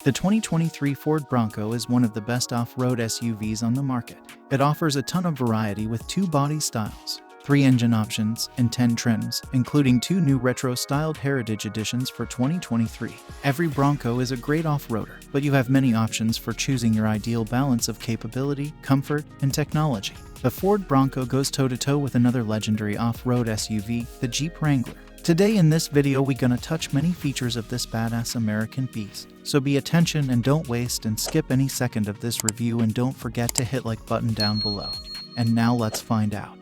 The 2023 Ford Bronco is one of the best off-road SUVs on the market. It offers a ton of variety with 2 body styles, 3 engine options, and 10 trims, including 2 new retro-styled Heritage Editions for 2023. Every Bronco is a great off-roader, but you have many options for choosing your ideal balance of capability, comfort, and technology. The Ford Bronco goes toe-to-toe with another legendary off-road SUV, the Jeep Wrangler. Today in this video we gonna touch many features of this badass American beast. So be attention and don't waste and skip any second of this review, and don't forget to hit like button down below. And now let's find out.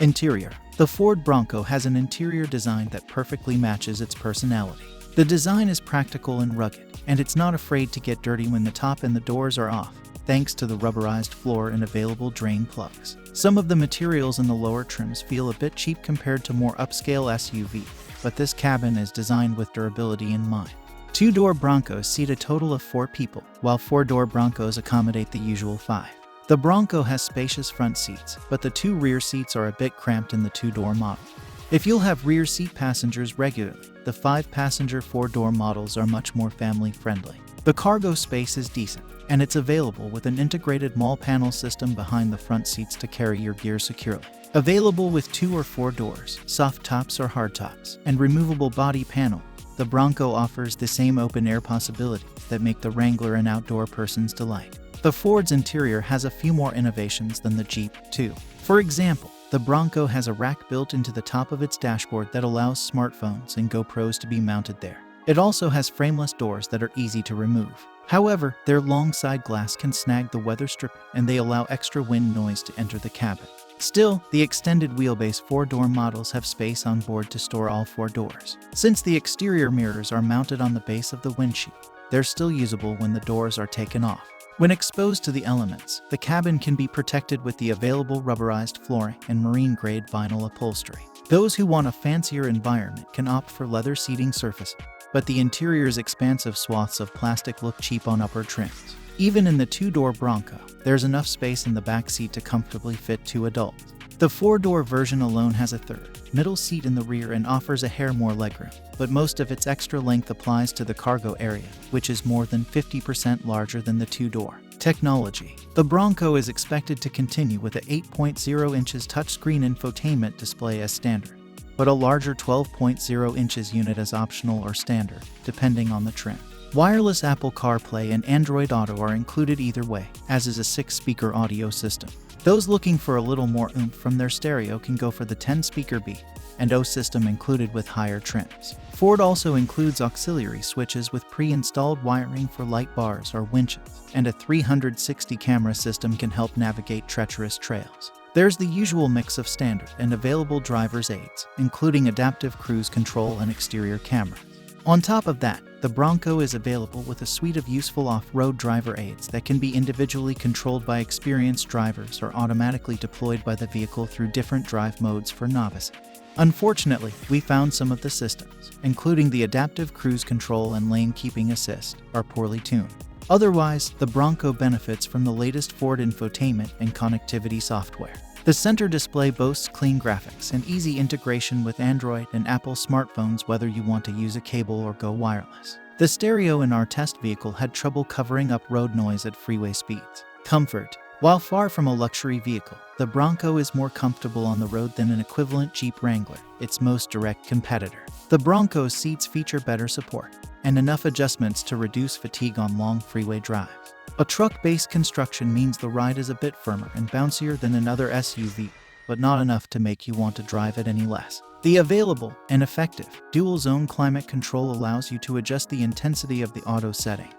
Interior. The Ford Bronco has an interior design that perfectly matches its personality. The design is practical and rugged, and it's not afraid to get dirty when the top and the doors are off, thanks to the rubberized floor and available drain plugs. Some of the materials in the lower trims feel a bit cheap compared to more upscale SUV, but this cabin is designed with durability in mind. 2-door Broncos seat a total of 4 people, while 4-door Broncos accommodate the usual 5. The Bronco has spacious front seats, but the 2 rear seats are a bit cramped in the 2-door model. If you'll have rear seat passengers regularly, the 5-passenger 4-door models are much more family-friendly. The cargo space is decent, and it's available with an integrated mall panel system behind the front seats to carry your gear securely. Available with 2 or 4 doors, soft tops or hard tops, and removable body panel, the Bronco offers the same open-air possibilities that make the Wrangler an outdoor person's delight. The Ford's interior has a few more innovations than the Jeep, too. For example, the Bronco has a rack built into the top of its dashboard that allows smartphones and GoPros to be mounted there. It also has frameless doors that are easy to remove. However, their long side glass can snag the weather strip, and they allow extra wind noise to enter the cabin. Still, the extended wheelbase 4-door models have space on board to store all 4 doors. Since the exterior mirrors are mounted on the base of the windshield, they're still usable when the doors are taken off. When exposed to the elements, the cabin can be protected with the available rubberized flooring and marine-grade vinyl upholstery. Those who want a fancier environment can opt for leather seating surfaces, but the interior's expansive swaths of plastic look cheap on upper trims. Even in the 2-door Bronco, there's enough space in the back seat to comfortably fit 2 adults. The 4-door version alone has a 3rd, middle seat in the rear and offers a hair more legroom, but most of its extra length applies to the cargo area, which is more than 50% larger than the 2-door. Technology. The Bronco is expected to continue with a 8.0 inches touchscreen infotainment display as standard, but a larger 12.0 inches unit as optional or standard, depending on the trim. Wireless Apple CarPlay and Android Auto are included either way, as is a 6-speaker audio system. Those looking for a little more oomph from their stereo can go for the 10-speaker B and O system included with higher trims. Ford also includes auxiliary switches with pre-installed wiring for light bars or winches, and a 360 camera system can help navigate treacherous trails. There's the usual mix of standard and available driver's aids, including adaptive cruise control and exterior cameras. On top of that, the Bronco is available with a suite of useful off-road driver aids that can be individually controlled by experienced drivers or automatically deployed by the vehicle through different drive modes for novices. Unfortunately, we found some of the systems, including the adaptive cruise control and lane keeping assist, are poorly tuned. Otherwise, the Bronco benefits from the latest Ford infotainment and connectivity software. The center display boasts clean graphics and easy integration with Android and Apple smartphones, whether you want to use a cable or go wireless. The stereo in our test vehicle had trouble covering up road noise at freeway speeds. Comfort. While far from a luxury vehicle, the Bronco is more comfortable on the road than an equivalent Jeep Wrangler, its most direct competitor. The Bronco's seats feature better support and enough adjustments to reduce fatigue on long freeway drives. A truck-based construction means the ride is a bit firmer and bouncier than another SUV, but not enough to make you want to drive it any less. The available and effective dual-zone climate control allows you to adjust the intensity of the auto setting,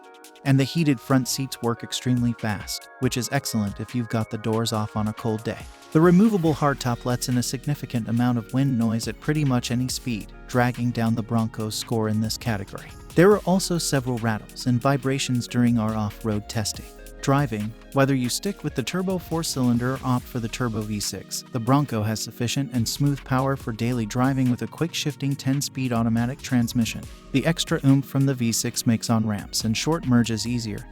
and the heated front seats work extremely fast, which is excellent if you've got the doors off on a cold day. The removable hardtop lets in a significant amount of wind noise at pretty much any speed, dragging down the Bronco's score in this category. There are also several rattles and vibrations during our off-road testing. Driving. Whether you stick with the turbo 4-cylinder or opt for the turbo V6, the Bronco has sufficient and smooth power for daily driving with a quick-shifting 10-speed automatic transmission. The extra oomph from the V6 makes on ramps and short merges easier,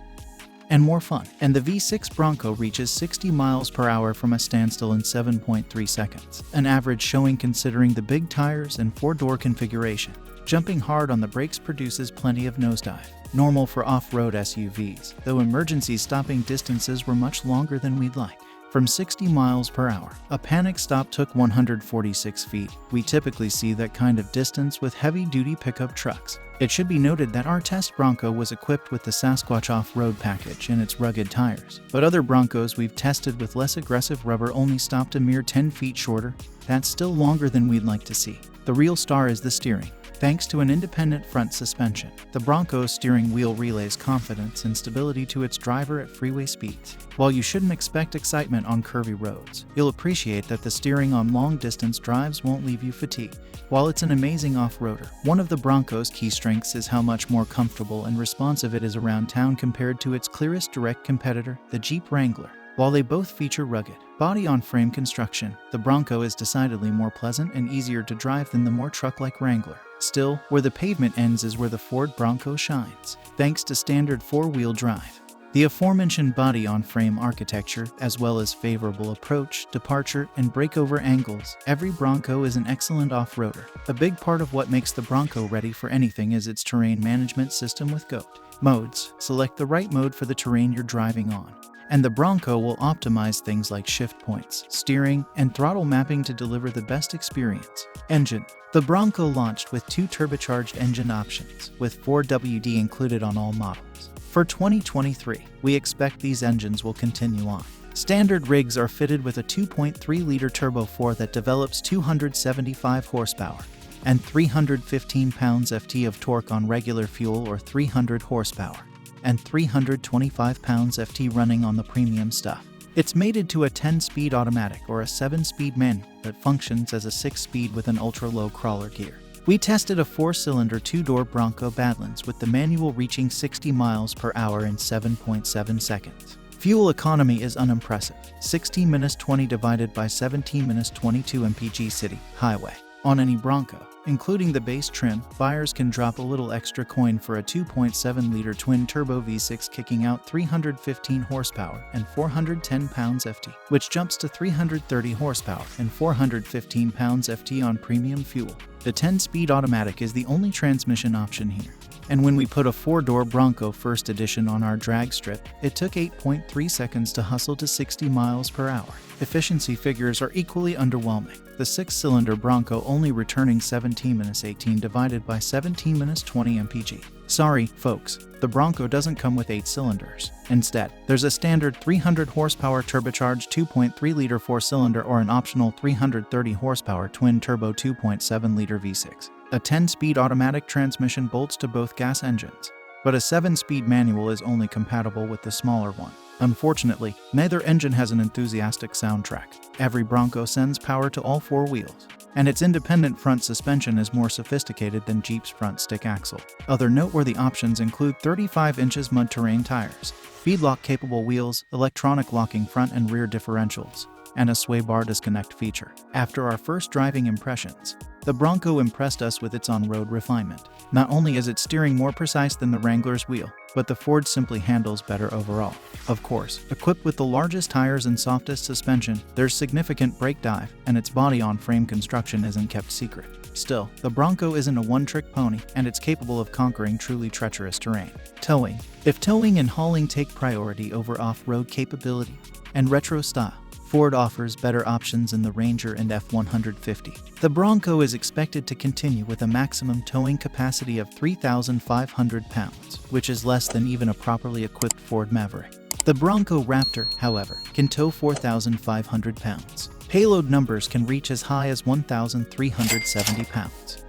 and more fun. And the V6 Bronco reaches 60 miles per hour from a standstill in 7.3 seconds, an average showing considering the big tires and 4-door configuration. Jumping hard on the brakes produces plenty of nosedive, normal for off-road SUVs, though emergency stopping distances were much longer than we'd like. From 60 miles per hour, a panic stop took 146 feet. We typically see that kind of distance with heavy-duty pickup trucks. It should be noted that our test Bronco was equipped with the Sasquatch off-road package and its rugged tires, but other Broncos we've tested with less aggressive rubber only stopped a mere 10 feet shorter. That's still longer than we'd like to see. The real star is the steering. Thanks to an independent front suspension, the Bronco's steering wheel relays confidence and stability to its driver at freeway speeds. While you shouldn't expect excitement on curvy roads, you'll appreciate that the steering on long-distance drives won't leave you fatigued. While it's an amazing off-roader, one of the Bronco's key strengths is how much more comfortable and responsive it is around town compared to its clearest direct competitor, the Jeep Wrangler. While they both feature rugged, body-on-frame construction, the Bronco is decidedly more pleasant and easier to drive than the more truck-like Wrangler. Still, where the pavement ends is where the Ford Bronco shines, thanks to standard 4-wheel drive. The aforementioned body-on-frame architecture, as well as favorable approach, departure, and breakover angles, every Bronco is an excellent off-roader. A big part of what makes the Bronco ready for anything is its terrain management system with GOAT modes. Select the right mode for the terrain you're driving on, and the Bronco will optimize things like shift points, steering, and throttle mapping to deliver the best experience. Engine. The Bronco launched with 2 turbocharged engine options, with 4WD included on all models. For 2023, we expect these engines will continue on. Standard rigs are fitted with a 2.3-liter Turbo 4 that develops 275 horsepower and 315 pounds-ft of torque on regular fuel, or 300 horsepower and 325 pounds-ft running on the premium stuff. It's mated to a 10-speed automatic or a 7-speed manual that functions as a 6-speed with an ultra-low crawler gear. We tested a 4-cylinder 2-door Bronco Badlands with the manual reaching 60 miles per hour in 7.7 seconds. Fuel economy is unimpressive, 16-20 divided by 17-22 mpg city, highway. On any Bronco, including the base trim, buyers can drop a little extra coin for a 2.7-liter twin-turbo V6 kicking out 315 horsepower and 410 pounds-ft, which jumps to 330 horsepower and 415 pounds-ft on premium fuel. The 10-speed automatic is the only transmission option here. And when we put a 4-door Bronco First Edition on our drag strip, it took 8.3 seconds to hustle to 60 miles per hour. Efficiency figures are equally underwhelming. The 6-cylinder Bronco only returning 17-18 divided by 17-20 mpg. Sorry, folks, the Bronco doesn't come with 8 cylinders. Instead, there's a standard 300 horsepower turbocharged 2.3-liter 4-cylinder or an optional 330 horsepower twin-turbo 2.7-liter V6. A 10-speed automatic transmission bolts to both gas engines, but a 7-speed manual is only compatible with the smaller one. Unfortunately, neither engine has an enthusiastic soundtrack. Every Bronco sends power to all 4 wheels, and its independent front suspension is more sophisticated than Jeep's front stick axle. Other noteworthy options include 35 inches mud-terrain tires, beadlock-capable wheels, electronic locking front and rear differentials, and a sway bar disconnect feature. After our first driving impressions, the Bronco impressed us with its on-road refinement. Not only is its steering more precise than the Wrangler's wheel, but the Ford simply handles better overall. Of course, equipped with the largest tires and softest suspension, there's significant brake dive, and its body-on-frame construction isn't kept secret. Still, the Bronco isn't a one-trick pony, and it's capable of conquering truly treacherous terrain. Towing. If towing and hauling take priority over off-road capability and retro style, Ford offers better options in the Ranger and F-150. The Bronco is expected to continue with a maximum towing capacity of 3,500 pounds, which is less than even a properly equipped Ford Maverick. The Bronco Raptor, however, can tow 4,500 pounds. Payload numbers can reach as high as 1,370 pounds.